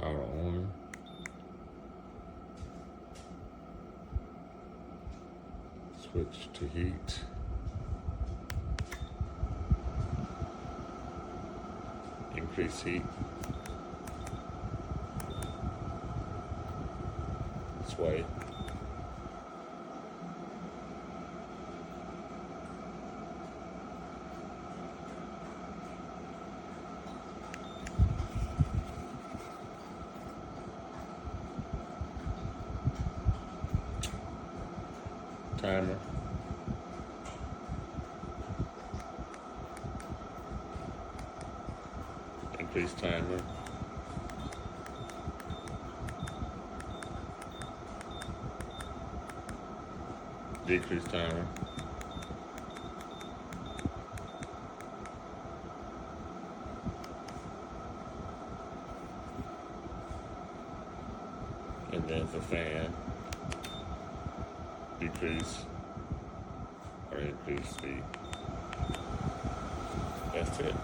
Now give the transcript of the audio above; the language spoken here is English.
Auto on. Switch to heat. Increase heat. Sway. Timer. Increase timer. Decrease timer. And then the fan. Decrease or increase speed. That's it.